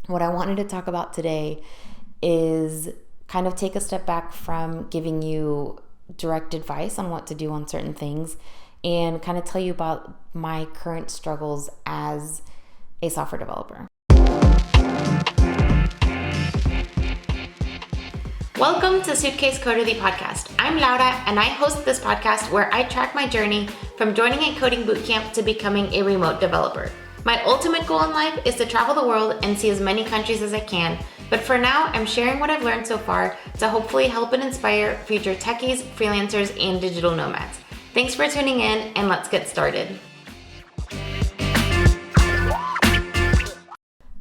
What I wanted to talk about today is kind of take a step back from giving you direct advice on what to do on certain things and kind of tell you about my current struggles as a software developer. Welcome to Suitcase Coder, the podcast. I'm Laura, and I host this podcast where I track my journey from joining a coding bootcamp to becoming a remote developer. My ultimate goal in life is to travel the world and see as many countries as I can, but for now, I'm sharing what I've learned so far to hopefully help and inspire future techies, freelancers, and digital nomads. Thanks for tuning in, and let's get started.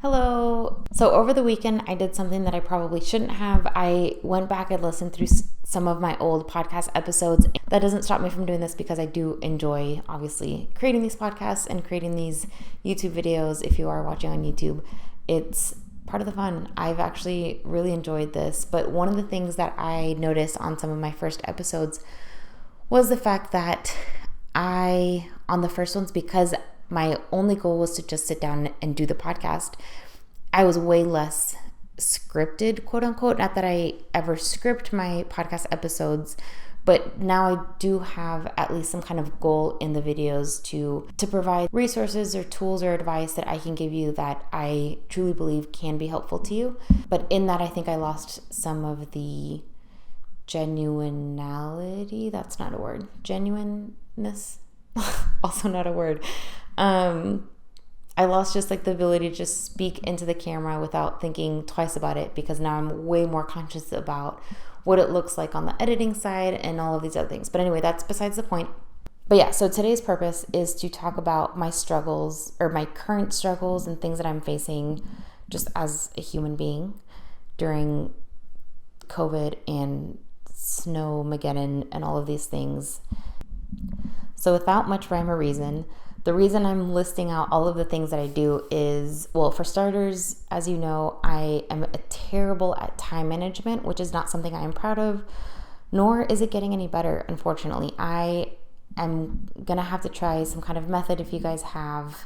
Hello. So over the weekend, I did something that I probably shouldn't have. I went back and listened through some of my old podcast episodes. That doesn't stop me from doing this because I do enjoy, obviously, creating these podcasts and creating these YouTube videos. If you are watching on YouTube, it's part of the fun. I've actually really enjoyed this. But one of the things that I noticed on some of my first episodes was the fact that on the first ones, because my only goal was to just sit down and do the podcast, I was way less scripted, quote unquote. Not that I ever script my podcast episodes, but now I do have at least some kind of goal in the videos to provide resources or tools or advice that I can give you that I truly believe can be helpful to you. But in that, I think I lost some of the genuinity. That's not a word. Genuineness. Also not a word. I lost just like the ability to just speak into the camera without thinking twice about it, because now I'm way more conscious about what it looks like on the editing side and all of these other things. But anyway, that's besides the point. But yeah, so today's purpose is to talk about my struggles, or my current struggles and things that I'm facing just as a human being during COVID and Snowmageddon and all of these things. So without much rhyme or reason, the reason I'm listing out all of the things that I do is, well, for starters, as you know, I am terrible at time management, which is not something I am proud of, nor is it getting any better, unfortunately. I am going to have to try some kind of method if you guys have,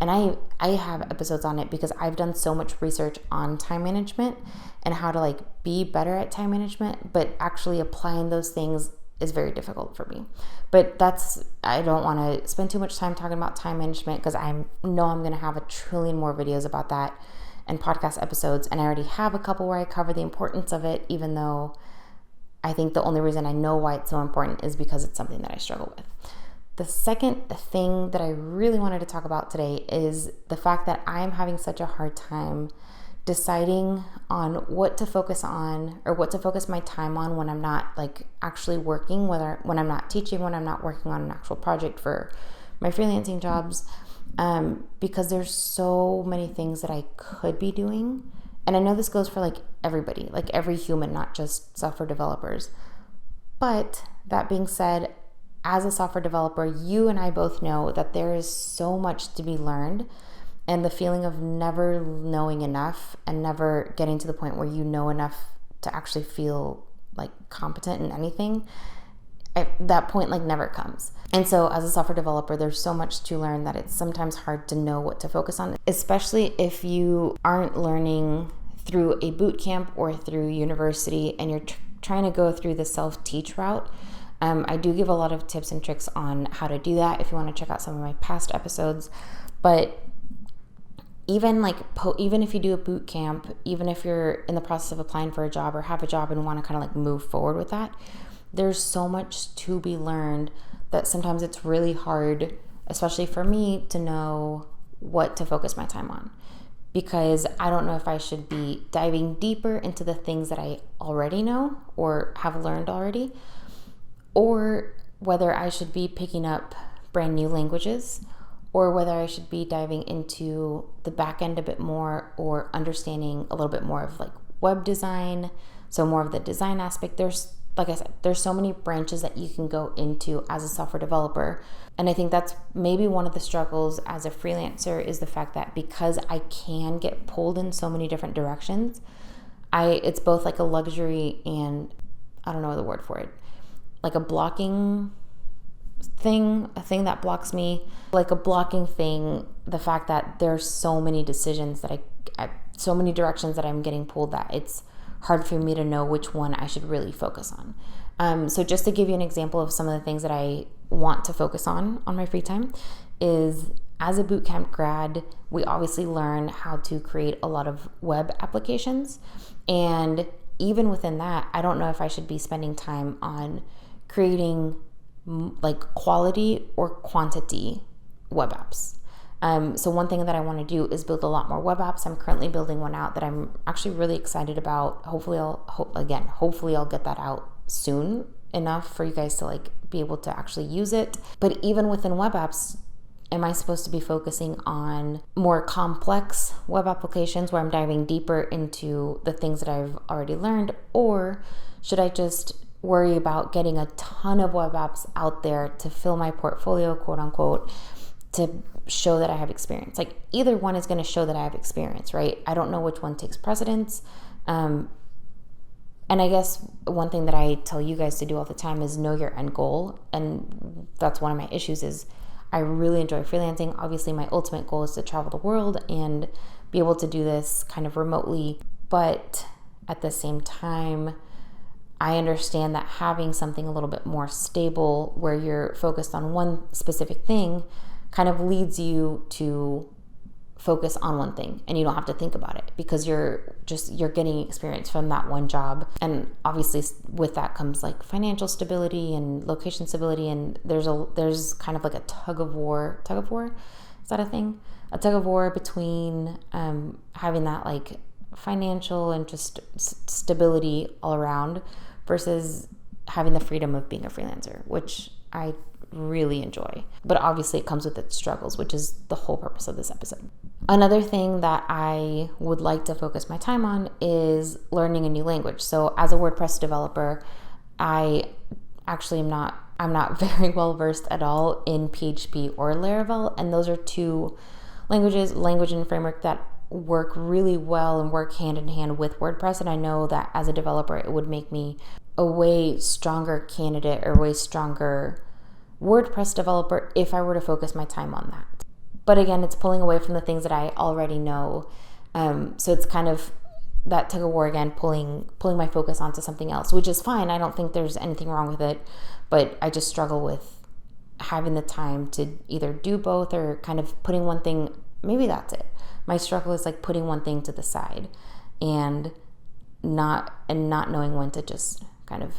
and I have episodes on it because I've done so much research on time management and how to like be better at time management, but actually applying those things is very difficult for me. But I don't want to spend too much time talking about time management because I know I'm going to have a trillion more videos about that and podcast episodes. And I already have a couple where I cover the importance of it, even though I think the only reason I know why it's so important is because it's something that I struggle with. The second thing that I really wanted to talk about today is the fact that I'm having such a hard time deciding on what to focus on, or what to focus my time on when I'm not like actually working, when I'm not teaching, when I'm not working on an actual project for my freelancing jobs, because there's so many things that I could be doing. And I know this goes for like everybody, like every human, not just software developers. But that being said, as a software developer, you and I both know that there is so much to be learned. And the feeling of never knowing enough and never getting to the point where you know enough to actually feel like competent in anything, at that point like never comes. And so as a software developer, there's so much to learn that it's sometimes hard to know what to focus on, especially if you aren't learning through a boot camp or through university and you're trying to go through the self-teach route. I do give a lot of tips and tricks on how to do that if you want to check out some of my past episodes. But even if you do a boot camp, even if you're in the process of applying for a job or have a job and want to kind of like move forward with that, there's so much to be learned that sometimes it's really hard, especially for me, to know what to focus my time on, because I don't know if I should be diving deeper into the things that I already know or have learned already, or whether I should be picking up brand new languages, or whether I should be diving into the back end a bit more, or understanding a little bit more of like web design, so more of the design aspect. Like I said, there's so many branches that you can go into as a software developer. And I think that's maybe one of the struggles as a freelancer, is the fact that because I can get pulled in so many different directions, it's both like a luxury and I don't know the word for it, like a blocking a thing that blocks me, like a blocking thing, the fact that there's so many decisions that so many directions that I'm getting pulled that it's hard for me to know which one I should really focus on. So just to give you an example of some of the things that I want to focus on my free time is, as a bootcamp grad, we obviously learn how to create a lot of web applications. And even within that, I don't know if I should be spending time on creating like quality or quantity web apps. So one thing that I want to do is build a lot more web apps. I'm currently building one out that I'm actually really excited about. Hopefully I'll get that out soon enough for you guys to like be able to actually use it. But even within web apps, am I supposed to be focusing on more complex web applications where I'm diving deeper into the things that I've already learned? Or should I just worry about getting a ton of web apps out there to fill my portfolio, quote unquote, to show that I have experience? Like, either one is going to show that I have experience, right? I don't know which one takes precedence. And I guess one thing that I tell you guys to do all the time is know your end goal. And that's one of my issues is I really enjoy freelancing. Obviously, my ultimate goal is to travel the world and be able to do this kind of remotely. But at the same time, I understand that having something a little bit more stable where you're focused on one specific thing kind of leads you to focus on one thing and you don't have to think about it because you're getting experience from that one job. And obviously with that comes like financial stability and location stability, and there's kind of like a tug-of-war, is that a thing? A tug-of-war between having that like financial and just stability all around versus having the freedom of being a freelancer, which I really enjoy. But obviously it comes with its struggles, which is the whole purpose of this episode. Another thing that I would like to focus my time on is learning a new language. So as a WordPress developer, I actually I'm not very well versed at all in PHP or Laravel, and those are two language and framework that work really well and work hand in hand with WordPress. And I know that as a developer, it would make me a way stronger candidate or way stronger WordPress developer if I were to focus my time on that. But again, it's pulling away from the things that I already know. So it's kind of that tug-of-war again, pulling my focus onto something else, which is fine. I don't think there's anything wrong with it, but I just struggle with having the time to either do both or kind of putting one thing, maybe that's it. My struggle is like putting one thing to the side and not knowing when to just kind of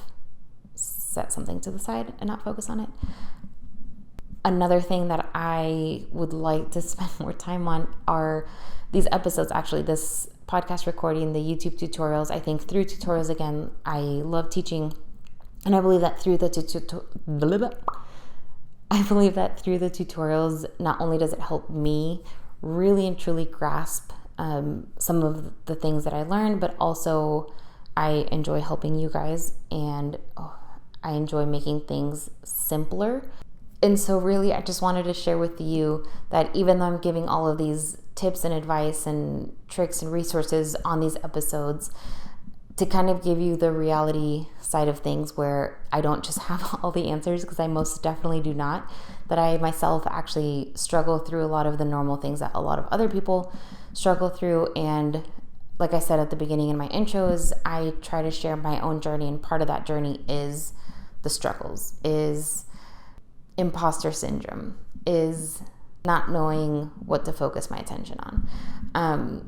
set something to the side and not focus on it. Another thing that I would like to spend more time on are these episodes, actually, this podcast recording, the YouTube tutorials. I think through tutorials, again, I love teaching, and I believe that through the tutorials, not only does it help me really and truly grasp some of the things that I learned, but also I enjoy helping you guys, and I enjoy making things simpler. And so really, I just wanted to share with you that even though I'm giving all of these tips and advice and tricks and resources on these episodes, to kind of give you the reality side of things where I don't just have all the answers, because I most definitely do not, that I myself actually struggle through a lot of the normal things that a lot of other people struggle through. And like I said at the beginning in my intros, I try to share my own journey, and part of that journey is the struggles, is imposter syndrome, is not knowing what to focus my attention on.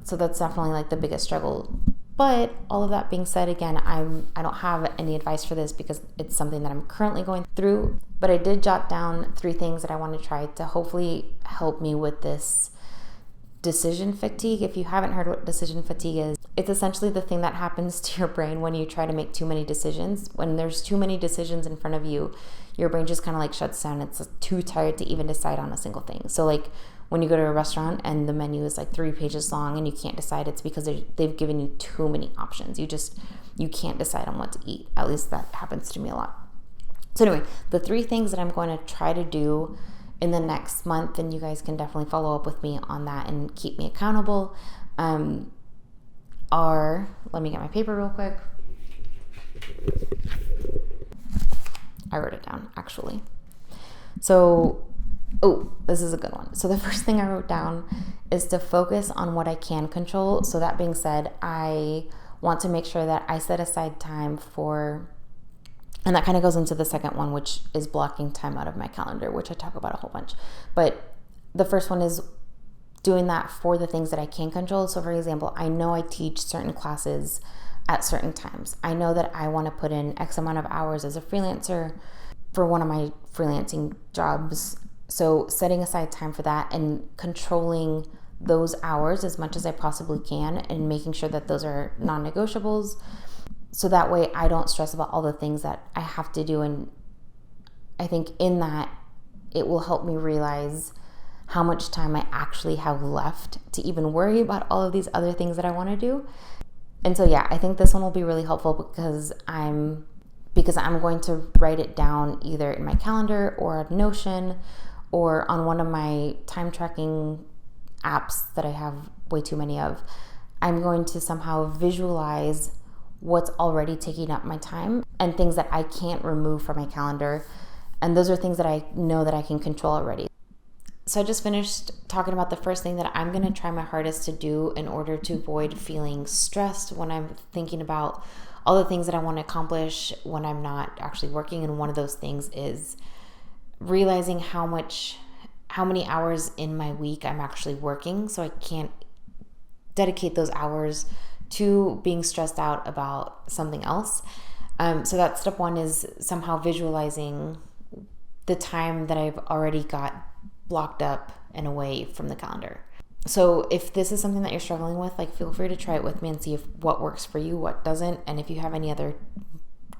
So that's definitely like the biggest struggle. But all of that being said, again, I don't have any advice for this because it's something that I'm currently going through. But I did jot down 3 things that I want to try to hopefully help me with this decision fatigue. If you haven't heard what decision fatigue is, it's essentially the thing that happens to your brain when you try to make too many decisions. When there's too many decisions in front of you, your brain just kind of like shuts down. It's too tired to even decide on a single thing. So like when you go to a restaurant and the menu is like 3 pages long and you can't decide, it's because they've given you too many options. You can't decide on what to eat. At least that happens to me a lot. So anyway, the 3 things that I'm going to try to do in the next month, and you guys can definitely follow up with me on that and keep me accountable, are, let me get my paper real quick. I wrote it down, actually. So, this is a good one. So the first thing I wrote down is to focus on what I can control. So that being said, I want to make sure that I set aside time for, and that kind of goes into the second one, which is blocking time out of my calendar, which I talk about a whole bunch. But the first one is doing that for the things that I can control. So for example, I know I teach certain classes at certain times. I know that I want to put in X amount of hours as a freelancer for one of my freelancing jobs. So setting aside time for that and controlling those hours as much as I possibly can and making sure that those are non-negotiables. So that way I don't stress about all the things that I have to do. And I think in that, it will help me realize how much time I actually have left to even worry about all of these other things that I want to do. And so, yeah, I think this one will be really helpful because I'm going to write it down either in my calendar or a Notion or on one of my time tracking apps that I have way too many of. I'm going to somehow visualize what's already taking up my time and things that I can't remove from my calendar. And those are things that I know that I can control already. So I just finished talking about the first thing that I'm going to try my hardest to do in order to avoid feeling stressed when I'm thinking about all the things that I want to accomplish when I'm not actually working. And one of those things is realizing how many hours in my week I'm actually working, so I can't dedicate those hours to being stressed out about something else. So that's step one, is somehow visualizing the time that I've already got blocked up and away from the calendar. So if this is something that you're struggling with, like, feel free to try it with me and see if what works for you, what doesn't. And if you have any other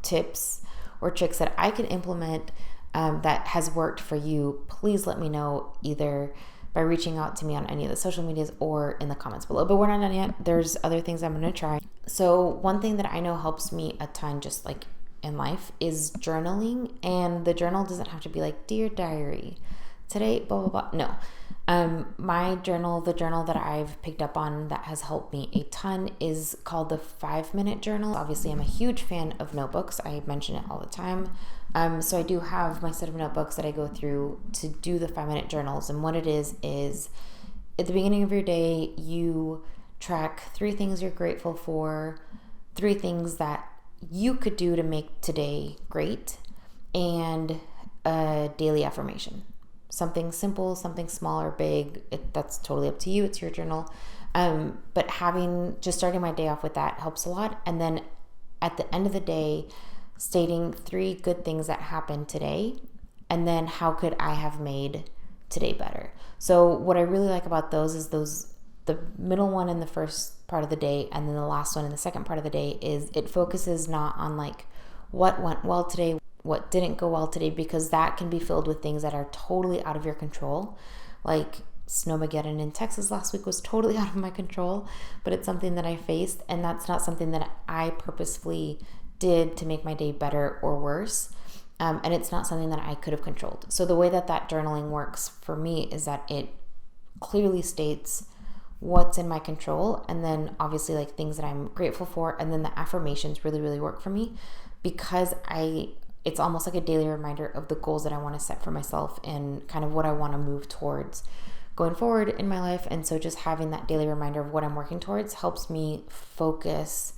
tips or tricks that I can implement that has worked for you, please let me know either by reaching out to me on any of the social medias or in the comments below. But we're not done yet. There's other things I'm going to try. So one thing that I know helps me a ton, just like in life, is journaling. And the journal doesn't have to be like, dear diary, today, blah, blah, blah. No. My journal, the journal that I've picked up on that has helped me a ton, is called the 5-minute journal. Obviously, I'm a huge fan of notebooks. I mention it all the time. So I do have my set of notebooks that I go through to do the 5-minute journals. And what it is at the beginning of your day, you track 3 things you're grateful for, 3 things that you could do to make today great, and a daily affirmation. Something simple, something small or big, that's totally up to you. It's your journal. But just starting my day off with that helps a lot. And then at the end of the day, stating 3 good things that happened today, and then how could I have made today better. So what I really like about those is the middle one in the first part of the day, and then the last one in the second part of the day, is it focuses not on like what went well today, what didn't go well today, because that can be filled with things that are totally out of your control. Like Snowmageddon in Texas last week was totally out of my control, but it's something that I faced, and that's not something that I purposefully did to make my day better or worse. And it's not something that I could have controlled. So the way that journaling works for me is that it clearly states what's in my control, and then obviously like things that I'm grateful for, and then the affirmations really, really work for me because it's almost like a daily reminder of the goals that I want to set for myself and kind of what I want to move towards going forward in my life. And so just having that daily reminder of what I'm working towards helps me focus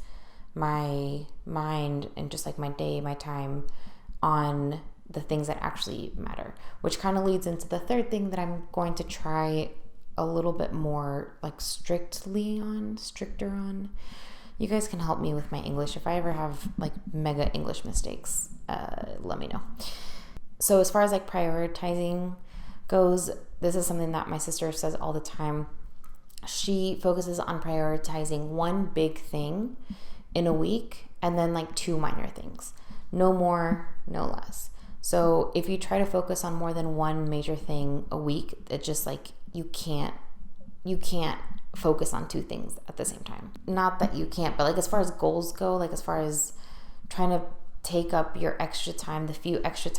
my mind and just like my day, my time on the things that actually matter, which kind of leads into the third thing that I'm going to try a little bit more like stricter on. You guys can help me with my English. If I ever have like mega English mistakes, let me know. So as far as like prioritizing goes, this is something that my sister says all the time. She focuses on prioritizing one big thing in a week and then like 2 minor things. No more, no less. So if you try to focus on more than one major thing a week, it's just like you can't focus on 2 things at the same time. Not that you can't, but like as far as goals go, like as far as trying to take up your extra time, the few extra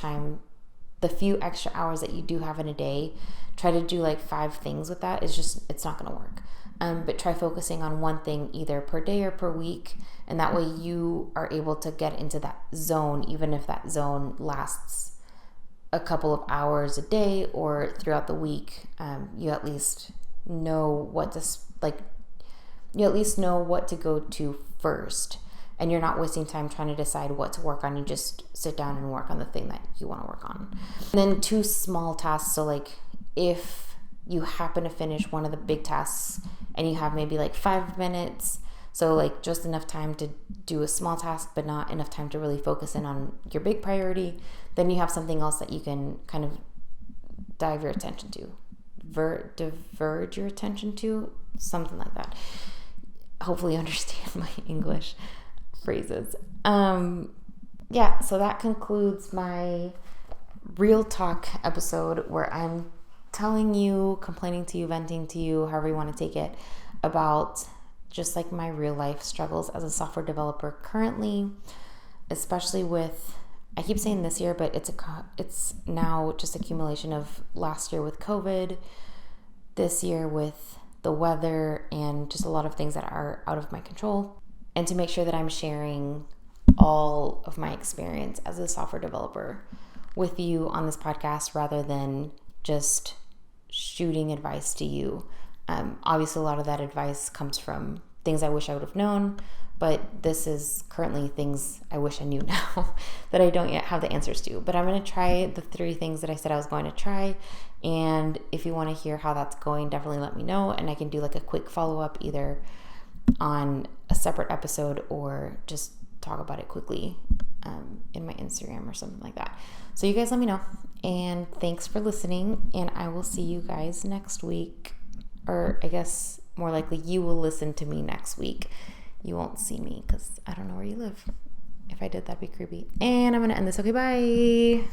hours that you do have in a day, try to do like 5 things with that. It's not going to work. But try focusing on one thing either per day or per week, and that way you are able to get into that zone, even if that zone lasts a couple of hours a day or throughout the week, you at least know what to go to first, and you're not wasting time trying to decide what to work on. You just sit down and work on the thing that you want to work on. And then 2 small tasks. So like if you happen to finish one of the big tasks and you have maybe like 5 minutes, so like just enough time to do a small task but not enough time to really focus in on your big priority, then you have something else that you can kind of diverge your attention to, something like that. Hopefully you understand my English phrases. So that concludes my real talk episode where I'm telling you, complaining to you, venting to you, however you want to take it, about just like my real life struggles as a software developer currently, especially with, I keep saying this year, but it's now just accumulation of last year with COVID, this year with the weather, and just a lot of things that are out of my control. And to make sure that I'm sharing all of my experience as a software developer with you on this podcast rather than just shooting advice to you. Obviously, a lot of that advice comes from things I wish I would have known, but this is currently things I wish I knew now that I don't yet have the answers to. But I'm going to try the 3 things that I said I was going to try. And if you want to hear how that's going, definitely let me know. And I can do like a quick follow-up either on a separate episode or just talk about it quickly in my Instagram or something like that. So you guys let me know. And thanks for listening. And I will see you guys next week. Or I guess more likely you will listen to me next week. You won't see me because I don't know where you live. If I did, that'd be creepy. And I'm going to end this. Okay, bye.